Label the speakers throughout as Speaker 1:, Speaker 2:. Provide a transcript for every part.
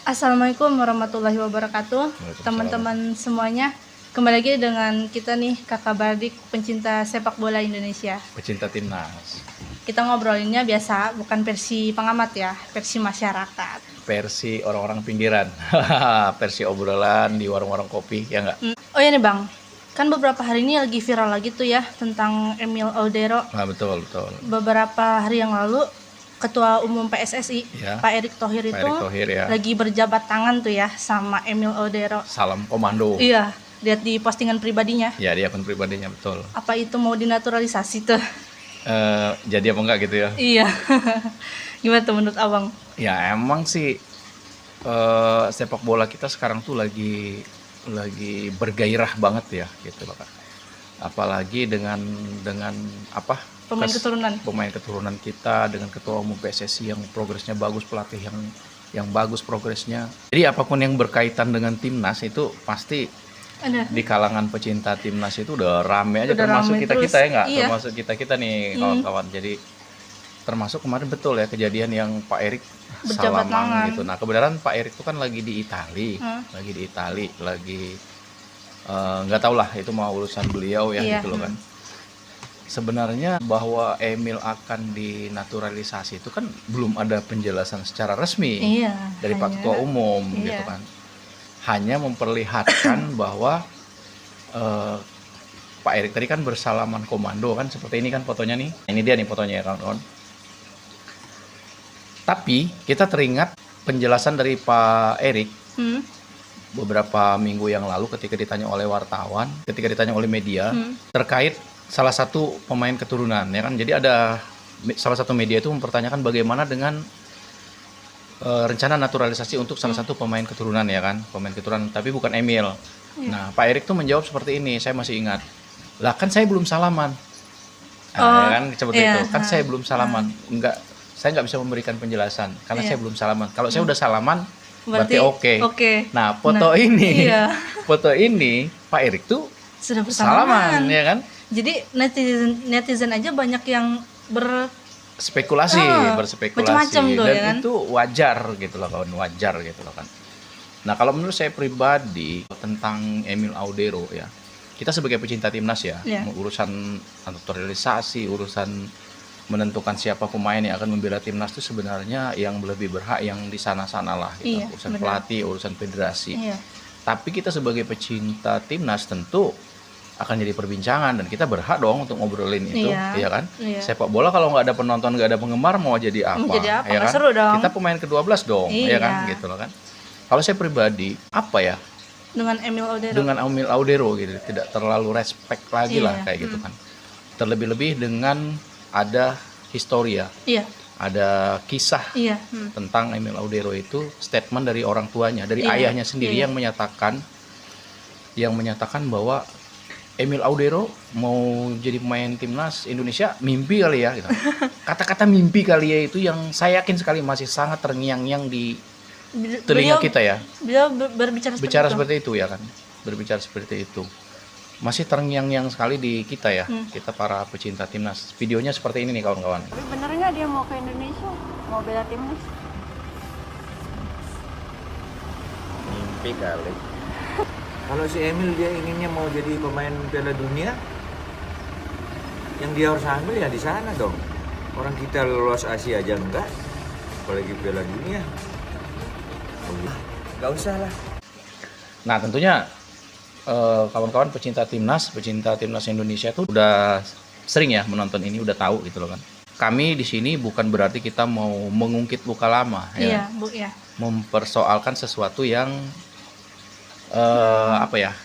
Speaker 1: Assalamualaikum warahmatullahi wabarakatuh, teman-teman semuanya. Kembali lagi dengan kita nih, Kakak Bardik, pencinta sepak bola Indonesia.
Speaker 2: Pecinta timnas.
Speaker 1: Kita ngobrolinnya biasa, bukan versi pengamat ya, versi masyarakat.
Speaker 2: Versi orang-orang pinggiran. Versi obrolan di warung-warung kopi, ya nggak?
Speaker 1: Oh ya nih Bang, kan beberapa hari ini lagi viral lagi tuh ya tentang Emil Audero.
Speaker 2: Nah, betul.
Speaker 1: Beberapa hari yang lalu, Ketua Umum PSSI,
Speaker 2: Ya,
Speaker 1: Pak Erick Thohir
Speaker 2: Pak
Speaker 1: itu
Speaker 2: Erick Thohir ya.
Speaker 1: lagi berjabat tangan tuh ya sama Emil Audero.
Speaker 2: Salam komando.
Speaker 1: Iya, lihat di postingan pribadinya.
Speaker 2: Ya, di akun pribadinya, betul.
Speaker 1: Apa itu mau dinaturalisasi tuh?
Speaker 2: Jadi apa enggak gitu ya?
Speaker 1: Iya. Gimana tuh menurut Abang?
Speaker 2: Ya, emang sih sepak bola kita sekarang tuh lagi bergairah banget ya, gitu loh, Kak. Apalagi dengan apa?
Speaker 1: Pemain
Speaker 2: keturunan kita, dengan ketua umum PSSI yang progresnya bagus, pelatih yang bagus progresnya. Jadi apapun yang berkaitan dengan timnas itu pasti
Speaker 1: Ada.
Speaker 2: di kalangan pecinta timnas itu udah rame aja,
Speaker 1: Udah
Speaker 2: termasuk
Speaker 1: rame
Speaker 2: kita
Speaker 1: terus.
Speaker 2: ya nggak?
Speaker 1: Iya.
Speaker 2: Termasuk kita nih kawan-kawan. Jadi termasuk kemarin betul ya kejadian yang Pak Erick
Speaker 1: Berjabat tangan.
Speaker 2: salaman gitu. Nah, kebenaran Pak Erick itu kan lagi di Itali, nggak tahu lah itu mau urusan beliau ya,
Speaker 1: Iya.
Speaker 2: gitu loh kan. Sebenarnya bahwa Emil akan dinaturalisasi itu kan belum ada penjelasan secara resmi
Speaker 1: Iya.
Speaker 2: dari Pak Ketua Umum,
Speaker 1: Iya.
Speaker 2: gitu kan. Hanya memperlihatkan bahwa Pak Erick tadi kan bersalaman komando kan, seperti ini kan fotonya nih. Ini dia nih fotonya ya kawan-kawan. Tapi kita teringat penjelasan dari Pak Erick beberapa minggu yang lalu ketika ditanya oleh wartawan, ketika ditanya oleh media terkait salah satu pemain keturunan ya kan. Jadi ada salah satu media itu mempertanyakan bagaimana dengan rencana naturalisasi untuk salah satu pemain keturunan ya kan, pemain keturunan tapi bukan Emil. Nah, Pak Erick tuh menjawab seperti ini, saya masih ingat. Lah kan saya belum salaman. Ya kan seperti
Speaker 1: iya.
Speaker 2: itu. Kan saya belum salaman. Saya nggak bisa memberikan penjelasan karena saya belum salaman. Kalau saya udah salaman berarti oke. Nah, foto ini foto ini Pak Erick tuh
Speaker 1: sudah
Speaker 2: salaman ya kan.
Speaker 1: Jadi netizen aja banyak yang
Speaker 2: berspekulasi
Speaker 1: macam-macam tuh,
Speaker 2: dan
Speaker 1: ya kan?
Speaker 2: itu wajar gitu loh kawan, wajar gitu loh kan. Nah, kalau menurut saya pribadi tentang Emil Audero ya, kita sebagai pecinta timnas ya, urusan naturalisasi, urusan menentukan siapa pemain yang akan membela timnas itu sebenarnya yang lebih berhak yang di sana-sana lah gitu.
Speaker 1: Iya,
Speaker 2: urusan
Speaker 1: benar.
Speaker 2: pelatih, urusan federasi.
Speaker 1: Iya.
Speaker 2: Tapi kita sebagai pecinta timnas tentu akan jadi perbincangan dan kita berhak dong untuk ngobrolin itu, ya kan?
Speaker 1: Iya.
Speaker 2: Sepak bola kalau nggak ada penonton, nggak ada penggemar mau jadi apa?
Speaker 1: Jadi apa?
Speaker 2: Ya
Speaker 1: Nggak
Speaker 2: kan?
Speaker 1: seru dong.
Speaker 2: Kita pemain ke-12 dong, ya kan?
Speaker 1: Iya.
Speaker 2: Gitu loh kan. Kalau saya pribadi, apa ya?
Speaker 1: Dengan Emil Audero.
Speaker 2: Dengan Emil Audero gitu, tidak terlalu respect lagi lah kayak gitu kan. Terlebih-lebih dengan ada historia.
Speaker 1: Iya.
Speaker 2: Ada kisah
Speaker 1: Iya.
Speaker 2: tentang Emil Audero itu, statement dari orang tuanya, dari ayahnya sendiri yang menyatakan bahwa Emil Audero mau jadi pemain timnas Indonesia mimpi kali ya gitu. Kata-kata mimpi kali ya itu yang saya yakin sekali masih sangat terngiang-ngiang di telinga kita ya.
Speaker 1: Beliau berbicara
Speaker 2: seperti itu ya kan. Berbicara seperti itu. Masih terngiang-ngiang sekali di kita ya. Kita para pecinta timnas. Videonya seperti ini nih kawan-kawan.
Speaker 3: Tapi bener nggak dia mau ke Indonesia, mau bela timnas?
Speaker 4: Mimpi kali. Kalau si Emil dia inginnya mau jadi pemain Piala Dunia, yang dia harus ambil ya di sana dong. Orang kita lolos Asia aja enggak, apalagi Piala Dunia. Nggak usah lah.
Speaker 2: Nah, tentunya kawan-kawan pecinta timnas Indonesia itu udah sering ya menonton ini, udah tahu gitu loh kan. Kami di sini bukan berarti kita mau mengungkit luka lama ya. Mempersoalkan sesuatu yang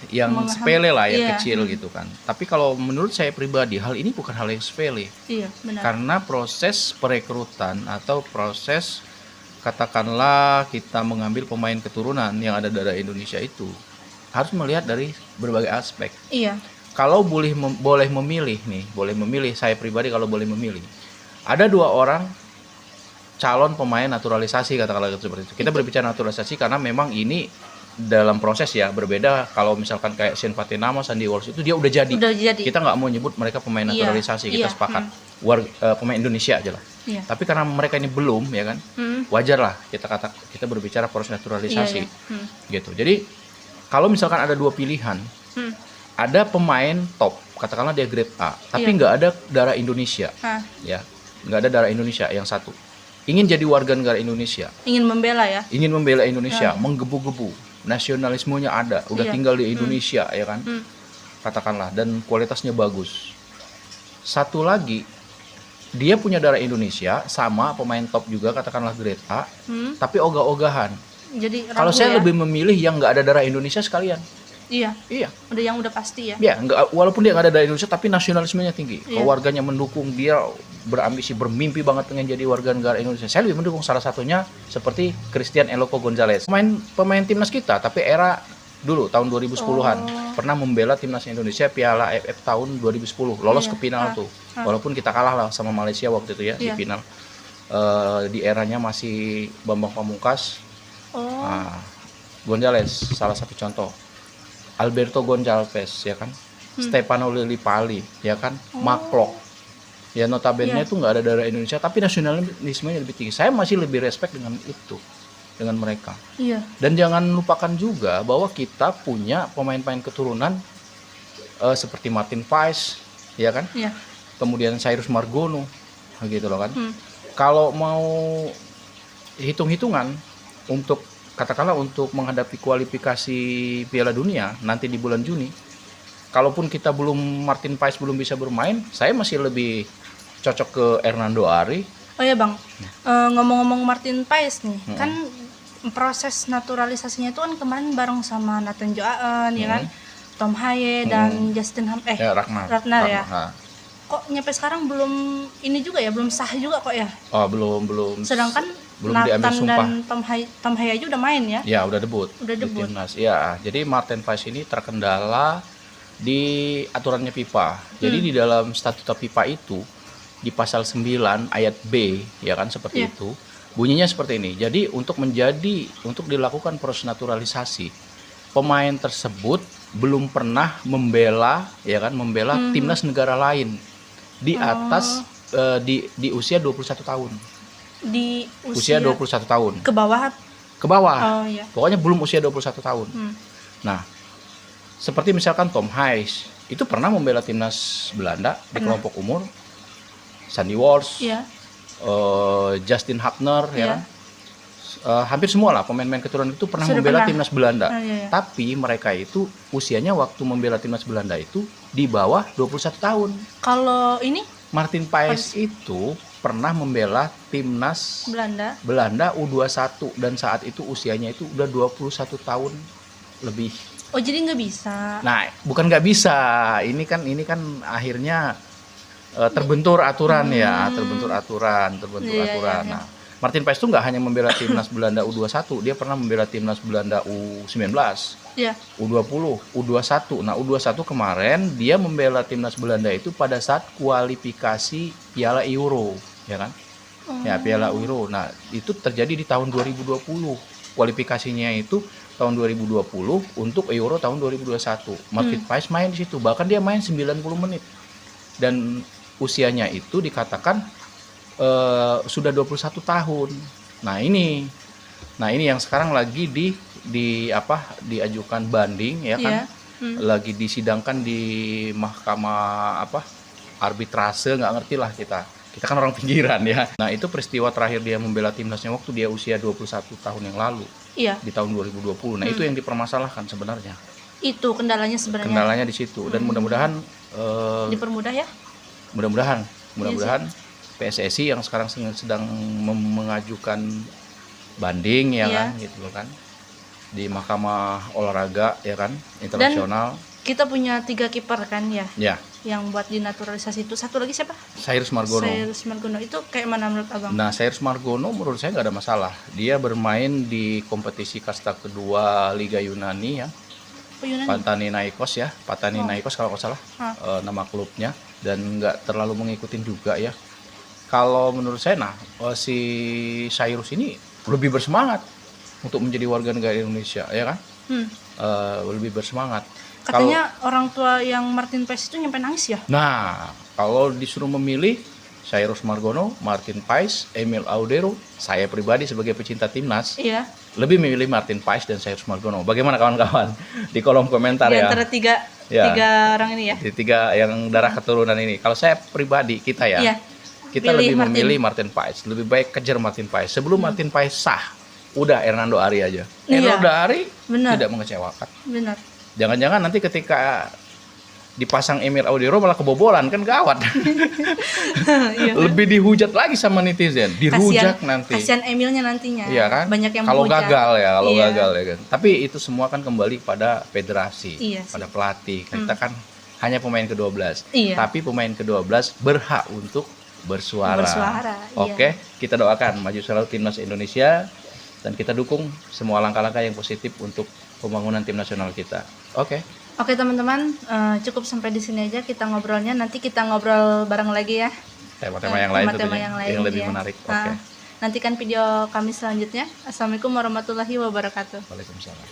Speaker 2: yang sepele lah, yang kecil gitu kan. Tapi kalau menurut saya pribadi hal ini bukan hal yang sepele.
Speaker 1: Iya, benar.
Speaker 2: Karena proses perekrutan atau proses katakanlah kita mengambil pemain keturunan yang ada dari Indonesia itu harus melihat dari berbagai aspek.
Speaker 1: Iya.
Speaker 2: Kalau boleh memilih, saya pribadi kalau boleh memilih, ada 2 orang calon pemain naturalisasi katakanlah seperti itu. Kita berbicara naturalisasi karena memang ini dalam proses ya, berbeda kalau misalkan kayak Shane Patenama, Sandy Walsh itu dia udah jadi. Kita nggak mau nyebut mereka pemain naturalisasi, kita sepakat pemain Indonesia aja lah. Tapi karena mereka ini belum ya kan, wajar lah kita berbicara proses naturalisasi gitu. Jadi kalau misalkan ada dua pilihan, ada pemain top, katakanlah dia grade A, tapi nggak ada darah Indonesia, ya nggak ada darah Indonesia. Yang satu ingin jadi warga negara Indonesia, ingin membela Indonesia, menggebu-gebu, nasionalismenya ada, udah tinggal di Indonesia ya kan, katakanlah, dan kualitasnya bagus. Satu lagi, dia punya darah Indonesia, sama pemain top juga, katakanlah grade A, tapi ogah-ogahan. Jadi kalau saya lebih memilih yang nggak ada darah Indonesia sekalian. Iya.
Speaker 1: Udah yang udah pasti ya.
Speaker 2: Iya, walaupun dia nggak ada darah Indonesia, tapi nasionalismenya tinggi. Keluarganya mendukung, dia berambisi, bermimpi banget pengen jadi warga negara Indonesia. Saya lebih mendukung salah satunya seperti Christian Eloko Gonzalez. Pemain timnas kita, tapi era dulu tahun 2010-an pernah membela timnas Indonesia Piala AFF tahun 2010, lolos ke final tuh. Walaupun kita kalah lah sama Malaysia waktu itu ya di final. Di eranya masih Bambang Pamungkas. Gonzalez salah satu contoh. Alberto Gonçalves ya kan, Stefano Lillipali ya kan, Maklok ya, notabene itu nggak ada darah Indonesia tapi nasionalismenya lebih tinggi. Saya masih lebih respect dengan itu, dengan mereka. Dan jangan lupakan juga bahwa kita punya pemain-pemain keturunan seperti Martin Paes ya kan, kemudian Cyrus Margono gitu loh kan. Kalau mau hitung-hitungan untuk katakanlah untuk menghadapi kualifikasi Piala Dunia nanti di bulan Juni, kalaupun kita Martin Paes belum bisa bermain, saya masih lebih cocok ke Hernando Ari.
Speaker 1: Oh ya Bang, ngomong-ngomong Martin Paes nih, kan proses naturalisasinya itu kan kemarin bareng sama Nathan Joaen ya kan, Tom Haye dan Justin Ragnar ya. Kok nyampe sekarang belum ini juga ya, belum sah juga kok ya?
Speaker 2: Oh belum.
Speaker 1: Sedangkan
Speaker 2: belum
Speaker 1: Nathan dan Tom Haye aja udah main ya?
Speaker 2: Ya udah debut. Di timnas. Ya, jadi Martin Paes ini terkendala di aturannya FIFA. Jadi di dalam statuta FIFA itu di pasal 9 ayat B ya kan seperti itu. Bunyinya seperti ini. Jadi untuk dilakukan proses naturalisasi, pemain tersebut belum pernah membela timnas negara lain di atas di usia 21 tahun.
Speaker 1: Di
Speaker 2: usia 21 tahun.
Speaker 1: Ke bawah. Oh, iya.
Speaker 2: Pokoknya belum usia 21 tahun. Nah, seperti misalkan Tom Haye itu pernah membela timnas Belanda di kelompok umur. Sandy Walsh, Justin Hapner ya kan. Hampir semua lah pemain-pemain keturunan itu pernah membela timnas Belanda. Tapi mereka itu usianya waktu membela timnas Belanda itu di bawah 21 tahun.
Speaker 1: Kalau ini
Speaker 2: Martin Paes itu pernah membela timnas Belanda U21 dan saat itu usianya itu udah 21 tahun lebih.
Speaker 1: Oh jadi nggak bisa?
Speaker 2: Nah bukan nggak bisa, ini kan akhirnya terbentur aturan terbentur aturan. Nah Martin Paes itu nggak hanya membela timnas Belanda U21, dia pernah membela timnas Belanda U19, U20, U21. Nah U21 kemarin dia membela timnas Belanda itu pada saat kualifikasi Piala Euro, ya kan? Ya Piala Euro. Nah itu terjadi di tahun 2020. Kualifikasinya itu tahun 2020 untuk Euro tahun 2021. Martin Paes main di situ, bahkan dia main 90 menit. Dan usianya itu dikatakan sudah 21 tahun. Nah ini yang sekarang lagi diajukan banding ya kan, lagi disidangkan di mahkamah arbitrase, nggak ngerti lah kita kan orang pinggiran ya. Nah itu peristiwa terakhir dia membela timnasnya waktu dia usia 21 tahun yang lalu, di tahun 2020. Nah itu yang dipermasalahkan sebenarnya.
Speaker 1: Itu kendalanya sebenarnya.
Speaker 2: Kendalanya di situ, dan mudah-mudahan
Speaker 1: dipermudah ya.
Speaker 2: Mudah-mudahan PSSI yang sekarang sedang mengajukan banding ya kan, gitu loh kan, di Mahkamah Olahraga ya kan, internasional.
Speaker 1: Dan kita punya 3 kiper kan ya.
Speaker 2: Yang
Speaker 1: buat dinaturalisasi itu. Satu lagi siapa?
Speaker 2: Cyrus
Speaker 1: Margono. Itu kayak mana menurut Abang?
Speaker 2: Nah, Cyrus Margono menurut saya nggak ada masalah. Dia bermain di kompetisi kasta kedua Liga Yunani ya. Panathinaikos kalau nggak salah nama klubnya, dan nggak terlalu ngikutin juga ya. Kalau menurut saya si Cyrus ini lebih bersemangat untuk menjadi warga negara Indonesia ya kan. lebih bersemangat.
Speaker 1: Katanya orang tua yang Martin Paes itu nyampe nangis ya?
Speaker 2: Nah, kalau disuruh memilih, saya Eros Margono, Martin Paes, Emil Audero, saya pribadi sebagai pecinta timnas,
Speaker 1: Iya.
Speaker 2: lebih memilih Martin Paes dan saya Eros Margono. Bagaimana kawan-kawan? Di kolom komentar
Speaker 1: Di
Speaker 2: ya.
Speaker 1: antara tiga orang ini ya?
Speaker 2: Di tiga yang darah keturunan ini. Kalau saya pribadi, kita ya,
Speaker 1: Iya.
Speaker 2: kita
Speaker 1: Pilih
Speaker 2: lebih
Speaker 1: Martin.
Speaker 2: memilih Martin Paes. Lebih baik kejar Martin Paes. Sebelum Martin Paes sah, udah Hernando Ari aja.
Speaker 1: Iya.
Speaker 2: Hernando Ari
Speaker 1: Benar.
Speaker 2: tidak mengecewakan.
Speaker 1: Benar.
Speaker 2: Jangan-jangan nanti ketika dipasang Emil Audero malah kebobolan, kan gawat.
Speaker 1: Iya.
Speaker 2: Lebih dihujat lagi sama netizen, dirujak nanti.
Speaker 1: Kasihan Emilnya nantinya.
Speaker 2: Iya kan?
Speaker 1: Banyak yang
Speaker 2: kalau
Speaker 1: menghujat.
Speaker 2: gagal ya, kalau
Speaker 1: Iya.
Speaker 2: gagal ya kan. Tapi itu semua kan kembali pada federasi,
Speaker 1: Iya sih.
Speaker 2: pada pelatih. Kita kan hanya pemain ke-12.
Speaker 1: Iya.
Speaker 2: Tapi pemain ke-12 berhak untuk bersuara.
Speaker 1: Bersuara, iya.
Speaker 2: Oke, kita doakan maju selalu timnas Indonesia dan kita dukung semua langkah-langkah yang positif untuk pembangunan tim nasional kita. Oke.
Speaker 1: Oke teman-teman, cukup sampai di sini aja kita ngobrolnya. Nanti kita ngobrol bareng lagi ya.
Speaker 2: Tema-tema yang lain
Speaker 1: Tema-tema
Speaker 2: tentunya,
Speaker 1: yang lain
Speaker 2: yang lebih
Speaker 1: ya.
Speaker 2: menarik.
Speaker 1: Nah,
Speaker 2: Oke.
Speaker 1: nantikan video kami selanjutnya. Assalamualaikum warahmatullahi wabarakatuh.
Speaker 2: Waalaikumsalam.